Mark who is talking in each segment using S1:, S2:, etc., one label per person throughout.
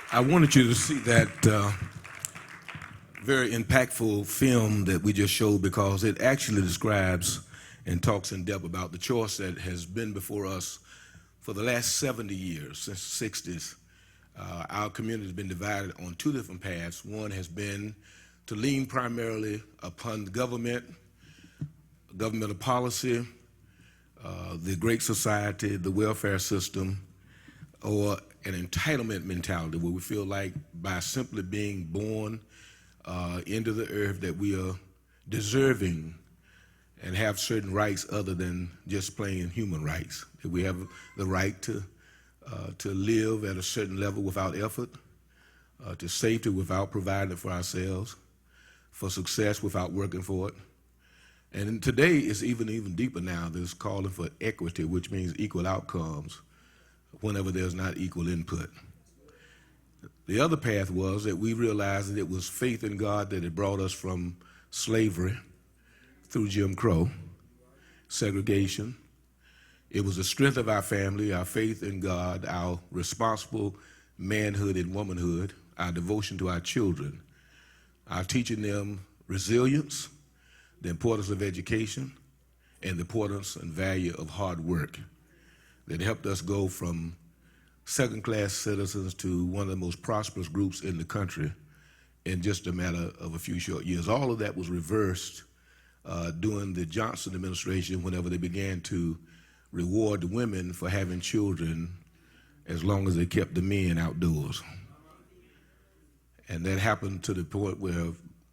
S1: I wanted you to see that very impactful film that we just showed because it actually describes and talks in depth about the choice that has been before us for the last 70 years, since the 60s. Our community has been divided on two different paths. One has been to lean primarily upon the governmental policy, the Great Society, the welfare system, or an entitlement mentality where we feel like by simply being born into the earth that we are deserving and have certain rights other than just plain human rights. That we have the right to live at a certain level without effort, to safety without providing for ourselves, for success without working for it. And today it's even deeper now. There's calling for equity, which means equal outcomes whenever there's not equal input. The other path was that we realized that it was faith in God that had brought us from slavery through Jim Crow, segregation. It was the strength of our family, our faith in God, our responsible manhood and womanhood, our devotion to our children, our teaching them resilience, the importance of education, and the importance and value of hard work that helped us go from second-class citizens to one of the most prosperous groups in the country in just a matter of a few short years. All of that was reversed during the Johnson administration whenever they began to reward the women for having children as long as they kept the men outdoors. And that happened to the point where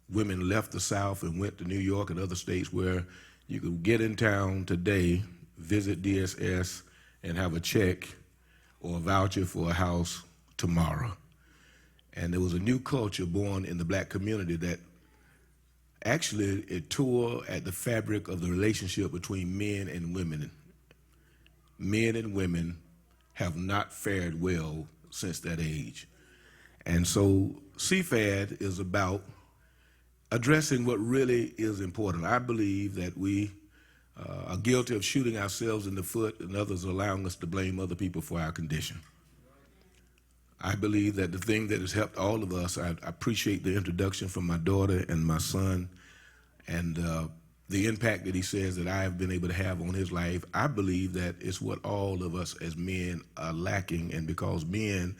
S1: women left the South and went to New York and other states where you could get in town today, visit DSS, and have a check or a voucher for a house tomorrow. And there was a new culture born in the black community that actually it tore at the fabric of the relationship between men and women. Men and women have not fared well since that age. And so CFAD is about addressing what really is important. I believe that we are guilty of shooting ourselves in the foot and others allowing us to blame other people for our condition. I believe that the thing that has helped all of us, I appreciate the introduction from my daughter and my son and the impact that he says that I have been able to have on his life. I believe that it's what all of us as men are lacking, and because men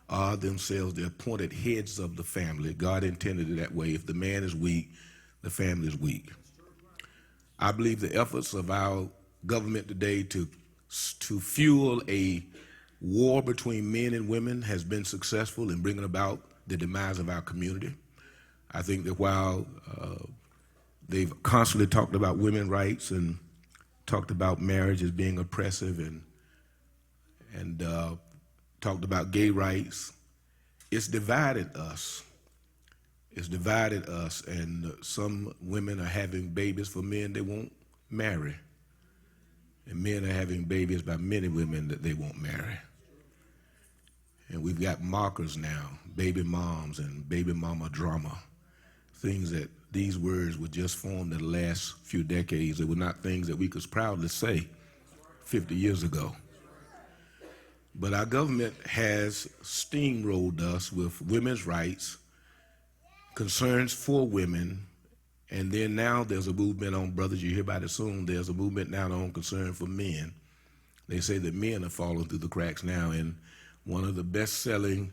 S1: are themselves the appointed heads of the family, God intended it that way. If the man is weak, the family is weak. I believe the efforts of our government today to fuel a war between men and women has been successful in bringing about the demise of our community. I think that while they've constantly talked about women's rights and talked about marriage as being oppressive and talked about gay rights, it's divided us. It's divided us, and some women are having babies for men they won't marry. And men are having babies by many women that they won't marry. And we've got markers now, baby moms and baby mama drama, things that these words were just formed in the last few decades. They were not things that we could proudly say 50 years ago. But our government has steamrolled us with women's rights, concerns for women, and then now there's a movement on, brothers, you hear about it soon, there's a movement now on concern for men. They say that men are falling through the cracks now, and one of the best-selling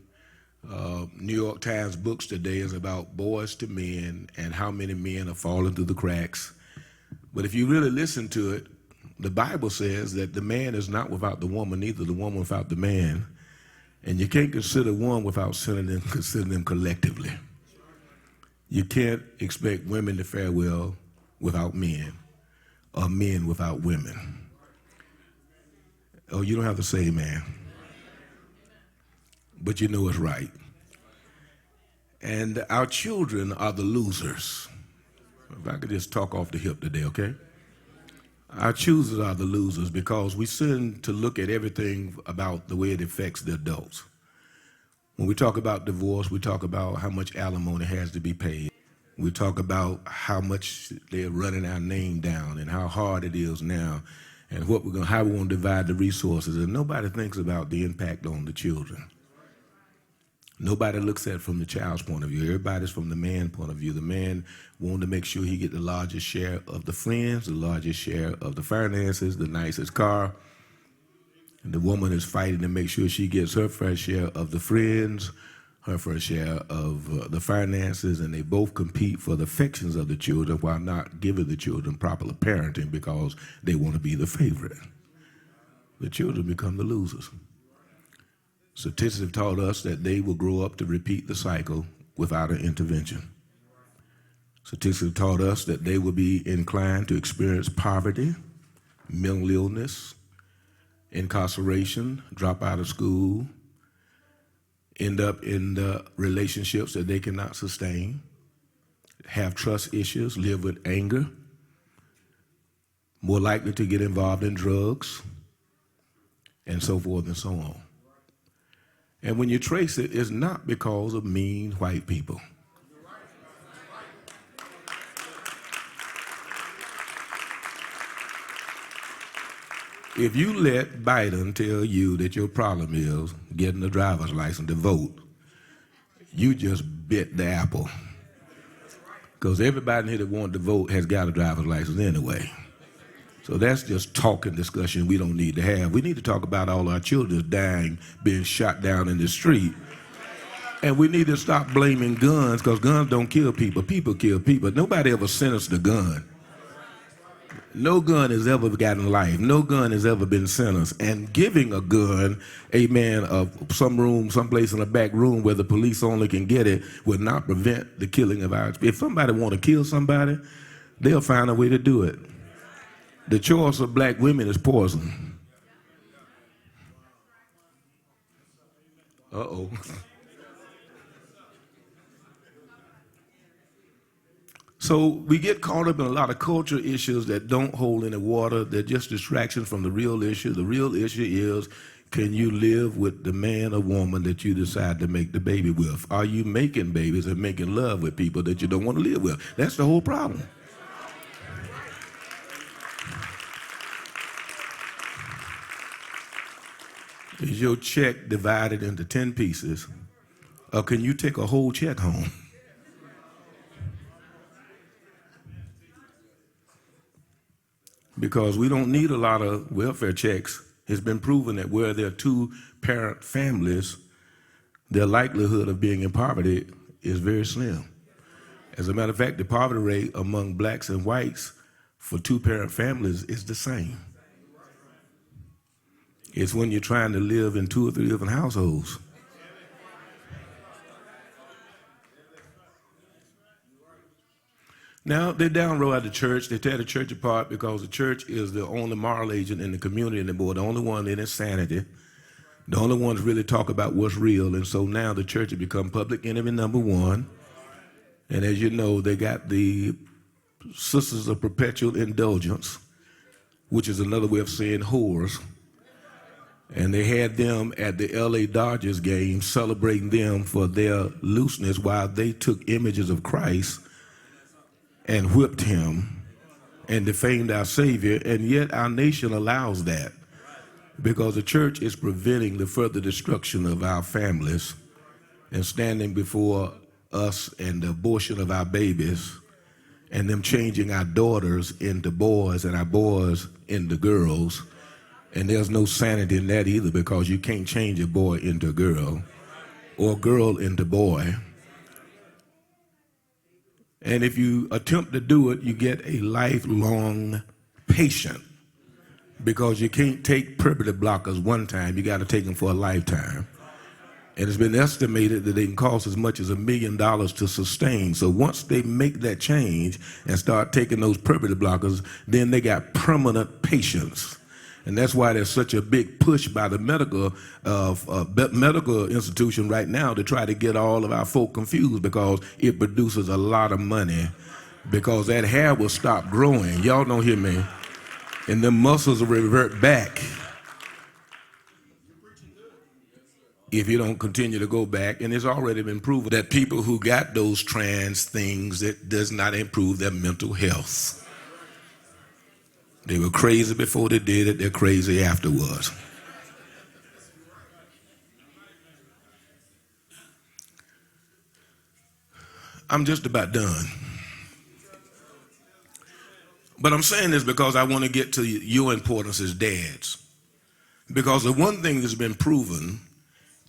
S1: New York Times books today is about boys to men and how many men are falling through the cracks. But if you really listen to it, the Bible says that the man is not without the woman, neither the woman without the man. And you can't consider one without considering them collectively. You can't expect women to fare well without men, or men without women. Oh, you don't have to say amen. But you know it's right. And our children are the losers. If I could just talk off the hip today, okay? Our children are the losers because we tend to look at everything about the way it affects the adults. When we talk about divorce, we talk about how much alimony has to be paid. We talk about how much they're running our name down and how hard it is now and how we're going to divide the resources. And nobody thinks about the impact on the children. Nobody looks at it from the child's point of view. Everybody's from the man's point of view. The man wanted to make sure he get the largest share of the friends, the largest share of the finances, the nicest car. And the woman is fighting to make sure she gets her fair share of the friends, her fair share of the finances, and they both compete for the affections of the children while not giving the children proper parenting because they want to be the favorite. The children become the losers. Statistics have taught us that they will grow up to repeat the cycle without an intervention. Statistics have taught us that they will be inclined to experience poverty, mental illness, incarceration, drop out of school, end up in the relationships that they cannot sustain, have trust issues, live with anger, more likely to get involved in drugs, and so forth and so on. And when you trace it, it's not because of mean white people. If you let Biden tell you that your problem is getting a driver's license to vote, you just bit the apple. Because everybody here that wanted to vote has got a driver's license anyway. So that's just talking discussion we don't need to have. We need to talk about all our children dying, being shot down in the street. And we need to stop blaming guns because guns don't kill people. People kill people. Nobody ever sentenced a gun. No gun has ever gotten life. No gun has ever been sentenced. And giving a gun, amen, of some room, someplace in a back room where the police only can get it will not prevent the killing of our. If somebody want to kill somebody, they'll find a way to do it. The choice of black women is poison. Uh-oh. So we get caught up in a lot of cultural issues that don't hold any water. They're just distractions from the real issue. The real issue is, can you live with the man or woman that you decide to make the baby with? Are you making babies and making love with people that you don't want to live with? That's the whole problem. Is your check divided into 10 pieces, or can you take a whole check home? Because we don't need a lot of welfare checks. It's been proven that where there are two-parent families, their likelihood of being in poverty is very slim. As a matter of fact, the poverty rate among blacks and whites for two-parent families is the same. It's when you're trying to live in 2 or 3 different households. Now, they downroad at the church. They tear the church apart because the church is the only moral agent in the community anymore, the only one in insanity, the only one to really talk about what's real. And so now the church has become public enemy number one. And as you know, they got the Sisters of Perpetual Indulgence, which is another way of saying whores. And they had them at the LA Dodgers game celebrating them for their looseness while they took images of Christ and whipped him and defamed our Savior. And yet our nation allows that because the church is preventing the further destruction of our families and standing before us and the abortion of our babies and them changing our daughters into boys and our boys into girls. And there's no sanity in that either because you can't change a boy into a girl or a girl into boy. And if you attempt to do it, you get a lifelong patient because you can't take puberty blockers one time. You got to take them for a lifetime. And it's been estimated that they can cost as much as $1 million to sustain. So once they make that change and start taking those puberty blockers, then they got permanent patients. And that's why there's such a big push by the medical institution right now to try to get all of our folk confused because it produces a lot of money because that hair will stop growing. Y'all don't hear me. And the muscles will revert back if you don't continue to go back. And it's already been proven that people who got those trans things, it does not improve their mental health. They were crazy before they did it. They're crazy afterwards. I'm just about done. But I'm saying this because I want to get to your importance as dads. Because the one thing that's been proven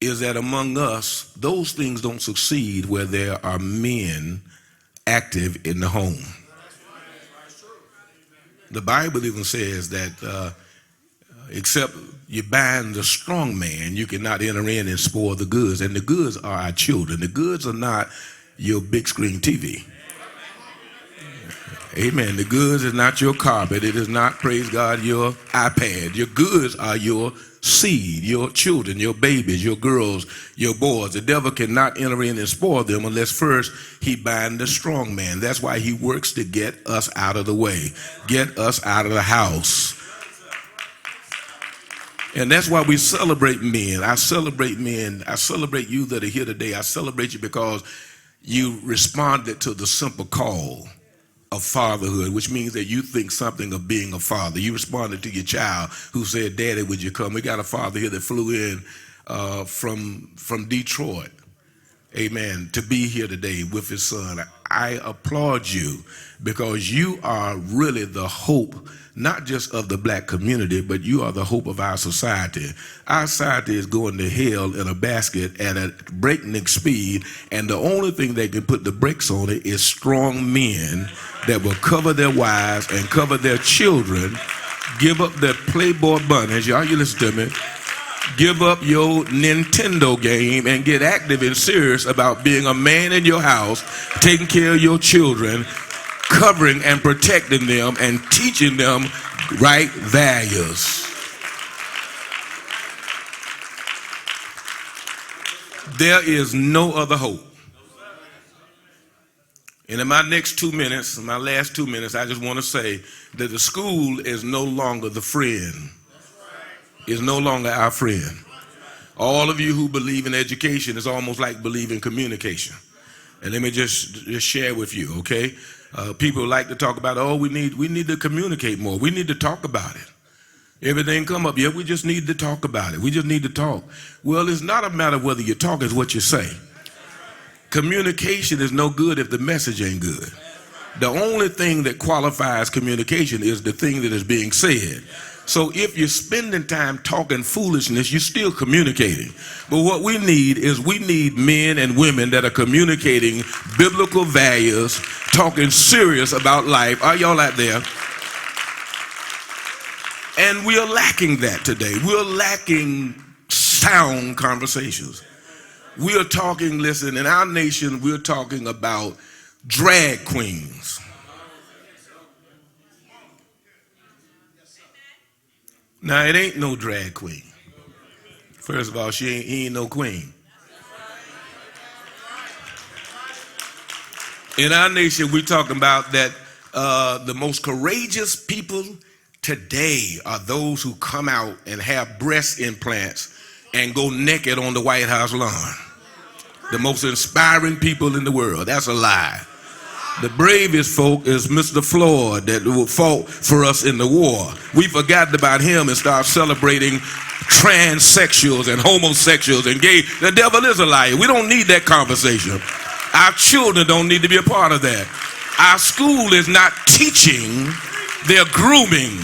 S1: is that among us, those things don't succeed where there are men active in the home. The Bible even says that except you bind the strong man, you cannot enter in and spoil the goods. And the goods are our children. The goods are not your big screen TV. Amen. The goods is not your carpet. It is not, praise God, your iPad. Your goods are your seed, your children, your babies, your girls, your boys. The devil cannot enter in and spoil them unless first he bind the strong man. That's why he works to get us out of the way, get us out of the house. And that's why we celebrate men. I celebrate men. I celebrate you that are here today. I celebrate you because you responded to the simple call of fatherhood, which means that you think something of being a father. You responded to your child who said, "Daddy, would you come?" We got a father here that flew in from Detroit, amen, to be here today with his son. I applaud you because you are really the hope, not just of the black community, but you are the hope of our society. Our society is going to hell in a basket at a breakneck speed, and the only thing that can put the brakes on it is strong men that will cover their wives and cover their children, give up their Playboy bunnies, y'all, you listen to me, give up your Nintendo game and get active and serious about being a man in your house, taking care of your children, covering and protecting them and teaching them right values. There is no other hope. And in my next 2 minutes, my last 2 minutes, I just want to say that the school is no longer the friend. Is no longer our friend. All of you who believe in education is almost like believing communication. And let me just share with you, okay? People like to talk about, oh, we need to communicate more. We need to talk about it. Everything come up, yeah, we just need to talk about it. We just need to talk. Well, it's not a matter of whether you talk, it's what you say. Communication is no good if the message ain't good. The only thing that qualifies communication is the thing that is being said. So if you're spending time talking foolishness, you're still communicating. But what we need men and women that are communicating biblical values, talking serious about life. Are y'all out there? And we are lacking that today. We're lacking sound conversations. We are talking, listen, in our nation, we're talking about drag queens. Now, it ain't no drag queen. First of all, he ain't no queen. In our nation, we're talking about that the most courageous people today are those who come out and have breast implants and go naked on the White House lawn. The most inspiring people in the world. That's a lie. The bravest folk is Mr. Floyd that fought for us in the war. We forgot about him and started celebrating transsexuals and homosexuals and gay. The devil is a liar. We don't need that conversation. Our children don't need to be a part of that. Our school is not teaching, they're grooming.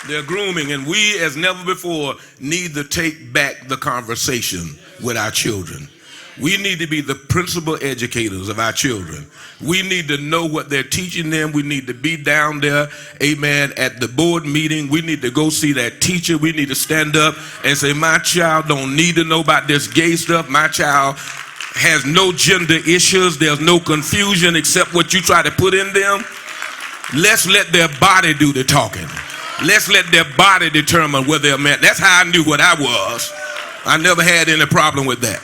S1: They're grooming, and we as never before need to take back the conversation with our children. We need to be the principal educators of our children. We need to know what they're teaching them. We need to be down there, amen, at the board meeting. We need to go see that teacher. We need to stand up and say, my child don't need to know about this gay stuff. My child has no gender issues. There's no confusion except what you try to put in them. Let's let their body do the talking. Let's let their body determine where they're meant. That's how I knew what I was. I never had any problem with that.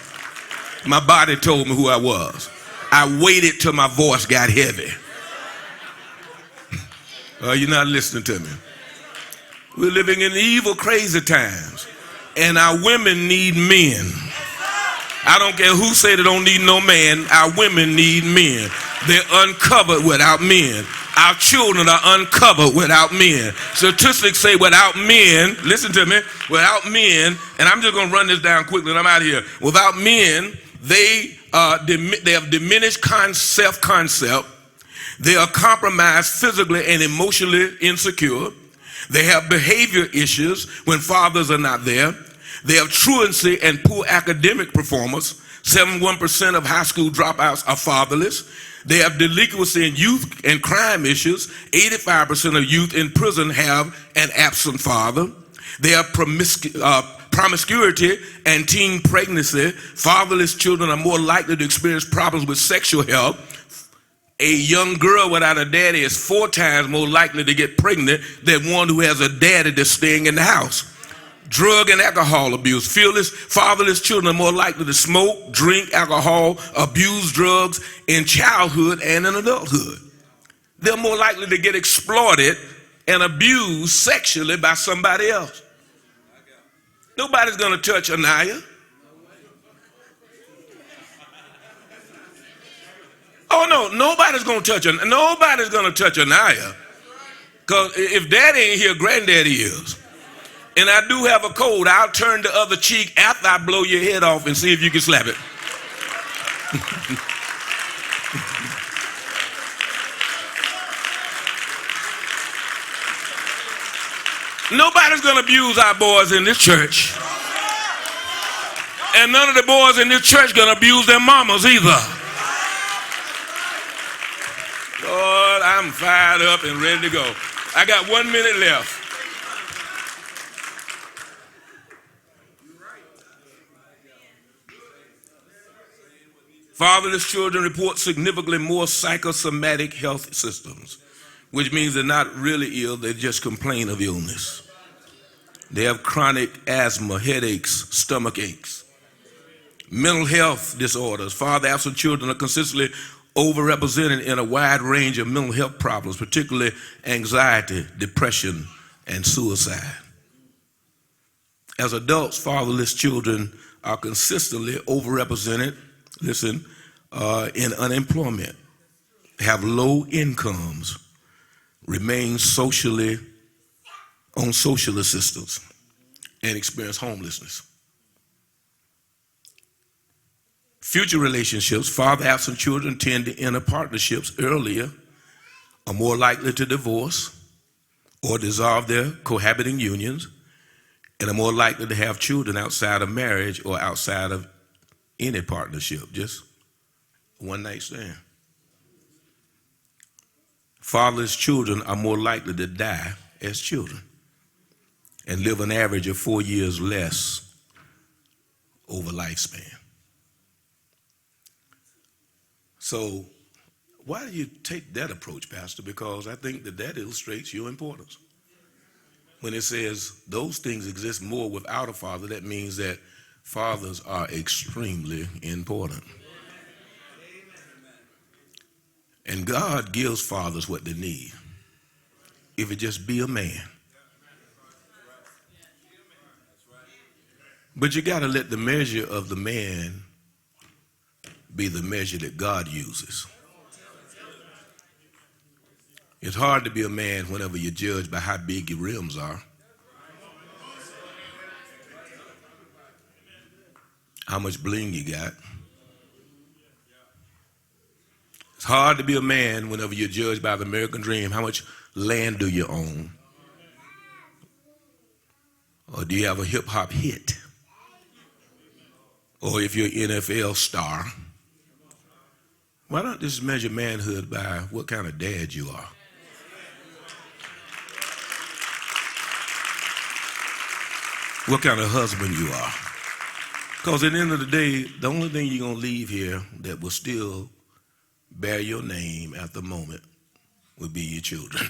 S1: My body told me who I was. I waited till my voice got heavy. You're not listening to me. We're living in evil, crazy times. And our women need men. I don't care who say they don't need no man. Our women need men. They're uncovered without men. Our children are uncovered without men. Statistics say without men, listen to me, without men, and I'm just going to run this down quickly and I'm out of here. Without men, they have diminished self-concept. They are compromised physically and emotionally insecure. They have behavior issues when fathers are not there. They have truancy and poor academic performance. 71% of high school dropouts are fatherless. They have delinquency in youth and crime issues. 85% of youth in prison have an absent father. They have promiscuity and teen pregnancy. Fatherless children are more likely to experience problems with sexual health. A young girl without a daddy is 4 times more likely to get pregnant than one who has a daddy that's staying in the house. Drug and alcohol abuse. Fatherless children are more likely to smoke, drink alcohol, abuse drugs in childhood and in adulthood. They're more likely to get exploited and abused sexually by somebody else. Nobody's going to touch Anaya. Oh no, nobody's going to touch her. Nobody's going to touch Anaya. Because if daddy ain't here, granddaddy is. And I do have a code. I'll turn the other cheek after I blow your head off and see if you can slap it. Nobody's going to abuse our boys in this church. And none of the boys in this church going to abuse their mamas either. Lord, I'm fired up and ready to go. I got 1 minute left. Fatherless children report significantly more psychosomatic health systems, which means they're not really ill, they just complain of illness. They have chronic asthma, headaches, stomach aches. Mental health disorders. Father-absent children are consistently overrepresented in a wide range of mental health problems, particularly anxiety, depression, and suicide. As adults, fatherless children are consistently overrepresented, in unemployment, have low incomes, remain on social assistance, and experience homelessness. Future relationships, father-absent children tend to enter partnerships earlier, are more likely to divorce or dissolve their cohabiting unions, and are more likely to have children outside of marriage or outside of any partnership, just one night stand. Fatherless children are more likely to die as children and live an average of 4 years less over lifespan. So why do you take that approach, Pastor? Because I think that illustrates your importance. When it says those things exist more without a father, that means that fathers are extremely important. And God gives fathers what they need. If it just be a man. But you got to let the measure of the man be the measure that God uses. It's hard to be a man whenever you're judged by how big your rims are, how much bling you got. It's hard to be a man whenever you're judged by the American dream. How much land do you own? Or do you have a hip hop hit? Or if you're an NFL star, why not just measure manhood by what kind of dad you are? What kind of husband you are? Because at the end of the day, the only thing you're going to leave here that will still bear your name at the moment will be your children.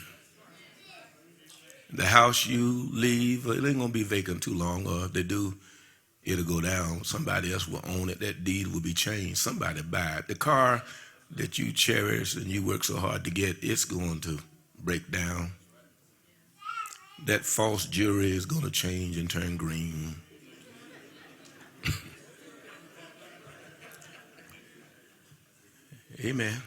S1: The house you leave, it ain't going to be vacant too long, or if they do, it'll go down. Somebody else will own it. That deed will be changed. Somebody buy it. The car that you cherish and you work so hard to get, it's going to break down. That false jewelry is going to change and turn green. Amen.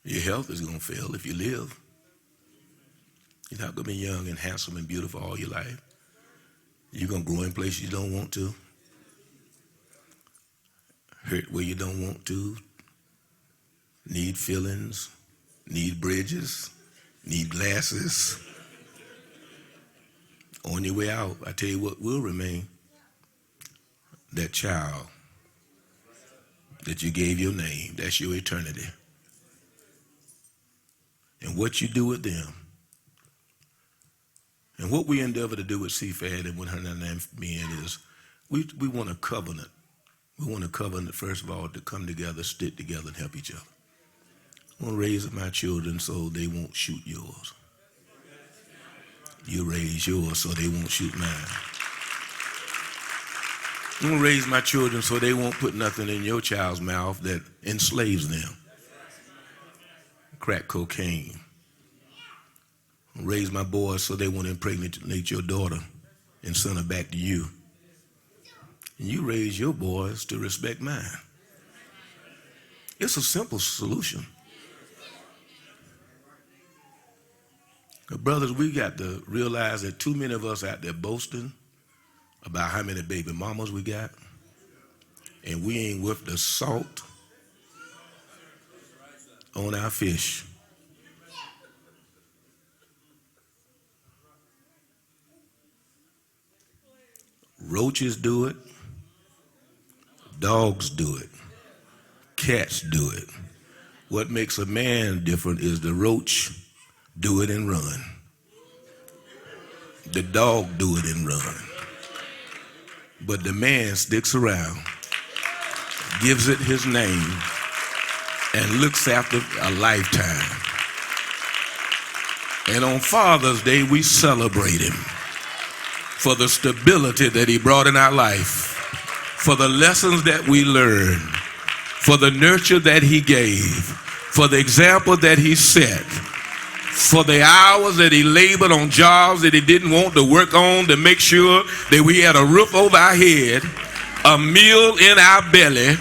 S1: Your health is going to fail if you live. You're not going to be young and handsome and beautiful all your life. You're going to grow in places you don't want to. Hurt where you don't want to. Need feelings. Need bridges. Need glasses. On your way out, I tell you what will remain. That child that you gave your name, that's your eternity. And what you do with them. And what we endeavor to do with CFAD and with her name being is we want a covenant. We want a covenant, first of all, to come together, stick together, and help each other. I want to raise my children so they won't shoot yours. You raise yours so they won't shoot mine. I'm going to raise my children so they won't put nothing in your child's mouth that enslaves them. Crack cocaine. I'll raise my boys so they won't impregnate your daughter and send her back to you. And you raise your boys to respect mine. It's a simple solution. But brothers, we got to realize that too many of us out there boasting about how many baby mamas we got, and we ain't worth the salt on our fish. Roaches do it. Dogs do it. Cats do it. What makes a man different is the roach do it and run. The dog do it and run. But the man sticks around, gives it his name, and looks after a lifetime. And on Father's Day, we celebrate him for the stability that he brought in our life, for the lessons that we learned, for the nurture that he gave, for the example that he set, for the hours that he labored on jobs that he didn't want to work on to make sure that we had a roof over our head, a meal in our belly,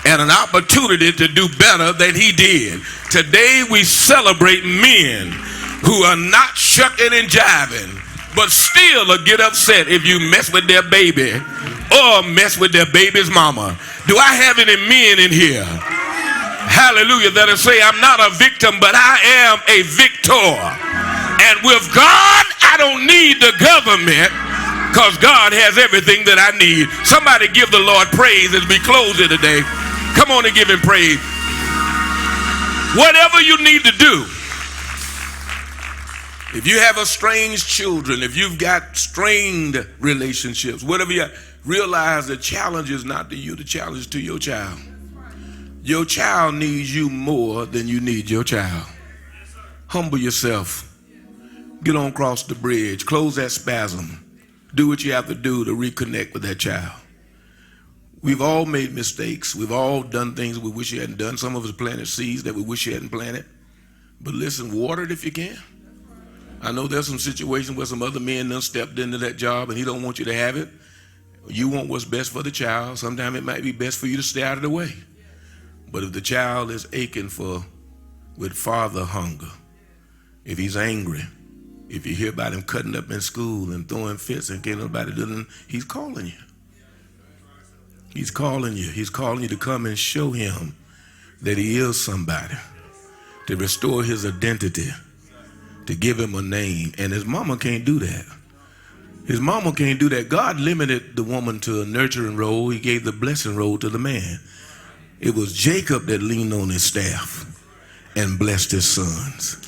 S1: and an opportunity to do better than he did. Today we celebrate men who are not shucking and jiving, but still will get upset if you mess with their baby or mess with their baby's mama. Do I have any men in here? Hallelujah, that'll say, I'm not a victim, but I am a victor. And with God, I don't need the government, because God has everything that I need. Somebody give the Lord praise as we close it today. Come on and give him praise. Whatever you need to do. If you have estranged children, if you've got strained relationships, whatever you realize, the challenge is not to you, the challenge is to your child. Your child needs you more than you need your child. Humble yourself. Get on across the bridge. Close that spasm. Do what you have to do to reconnect with that child. We've all made mistakes. We've all done things we wish you hadn't done. Some of us planted seeds that we wish you hadn't planted. But listen, water it if you can. I know there's some situations where some other men done stepped into that job and he don't want you to have it. You want what's best for the child. Sometimes it might be best for you to stay out of the way. But if the child is aching with father hunger, if he's angry, if you hear about him cutting up in school and throwing fits and can't nobody do nothing, he's calling you. He's calling you. He's calling you to come and show him that he is somebody, to restore his identity, to give him a name. And his mama can't do that. His mama can't do that. God limited the woman to a nurturing role. He gave the blessing role to the man. It was Jacob that leaned on his staff and blessed his sons.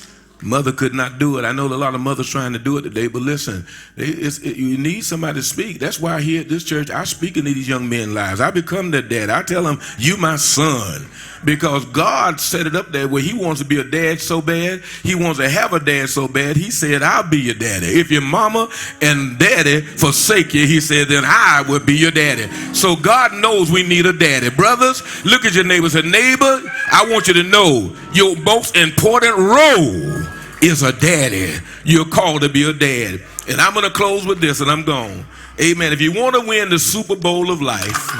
S1: Mother could not do it. I know a lot of mothers trying to do it today, but listen, you need somebody to speak. That's why here at this church, I speak into these young men's lives. I become their dad. I tell them, you my son, because God set it up there where he wants to be a dad so bad. He wants to have a dad so bad. He said, I'll be your daddy. If your mama and daddy forsake you, he said, then I will be your daddy. So God knows we need a daddy. Brothers, look at your neighbor and say, neighbor, I want you to know your most important role is a daddy. You're called to be a dad. And I'm going to close with this and I'm gone. Amen. If you want to win the Super Bowl of life,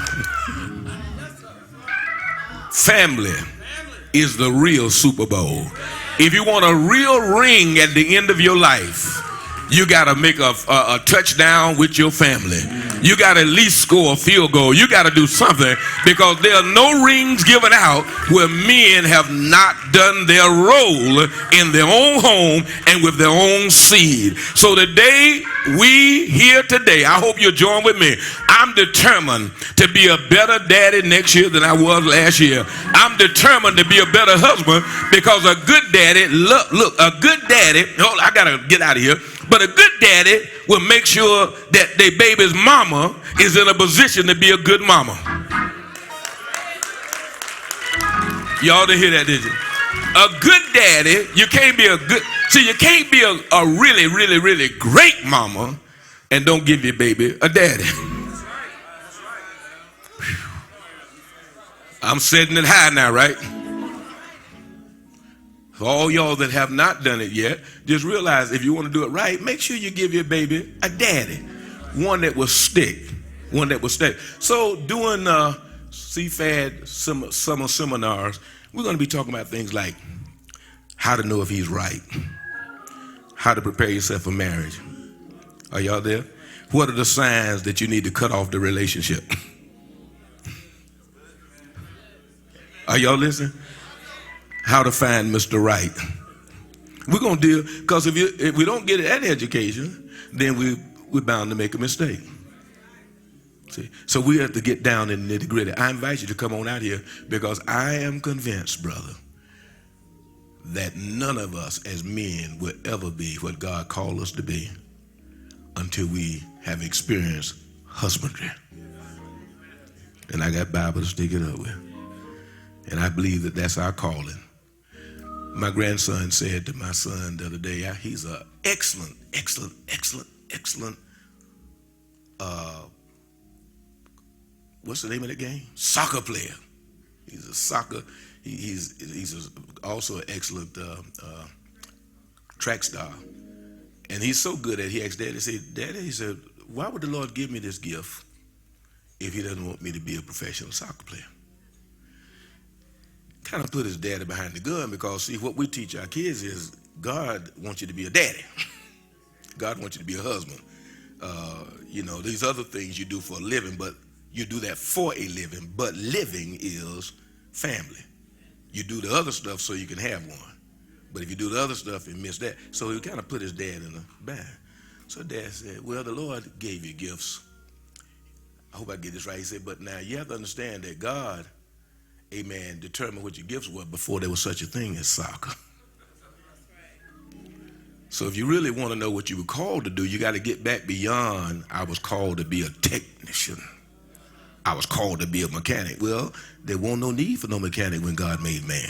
S1: family is the real Super Bowl. If you want a real ring at the end of your life, you got to make a touchdown with your family. You got to at least score a field goal. You got to do something, because there are no rings given out where men have not done their role in their own home and with their own seed. So today, I hope you'll join with me. I'm determined to be a better daddy next year than I was last year. I'm determined to be a better husband, because a good daddy, a good daddy, I got to get out of here. But a good daddy will make sure that their baby's mama is in a position to be a good mama. Y'all didn't hear that, did you? A good daddy, you can't be a really, really, really great mama and don't give your baby a daddy. I'm setting it high now, right? For all y'all that have not done it yet, just realize if you want to do it right, make sure you give your baby a daddy, one that will stick, So doing CFAD summer seminars, we're going to be talking about things like how to know if he's right, how to prepare yourself for marriage. Are y'all there? What are the signs that you need to cut off the relationship? Are y'all listening? How to find Mr. Right. We're going to deal, because if we don't get that education, then we're bound to make a mistake. See? So we have to get down in the nitty gritty. I invite you to come on out here, because I am convinced, brother, that none of us as men will ever be what God called us to be until we have experienced husbandry. And I got Bible to stick it up with. And I believe that that's our calling. My grandson said to my son the other day, he's an excellent what's the name of the game? Soccer player. He's a soccer. He's also an excellent track star. And he's so good at. He asked Daddy, he said, why would the Lord give me this gift if He doesn't want me to be a professional soccer player? Kind of put his daddy behind the gun, because see, what we teach our kids is God wants you to be a daddy. God wants you to be a husband. These other things you do for a living, but you do that for a living, but living is family. You do the other stuff so you can have one. But if you do the other stuff and miss that, so he kind of put his dad in a bind. So Dad said, well, the Lord gave you gifts. I hope I get this right. He said, but now you have to understand that God, amen, determined what your gifts were before there was such a thing as soccer. So if you really want to know what you were called to do, you got to get back beyond, I was called to be a technician. I was called to be a mechanic. Well, there wasn't no need for no mechanic when God made man.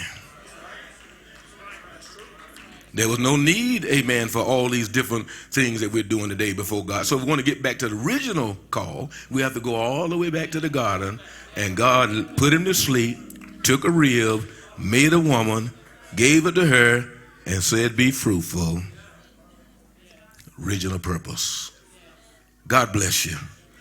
S1: There was no need, amen, for all these different things that we're doing today before God. So if we want to get back to the original call, we have to go all the way back to the garden, and God put him to sleep, took a rib, made a woman, gave it to her, and said, be fruitful. Original purpose. God bless you.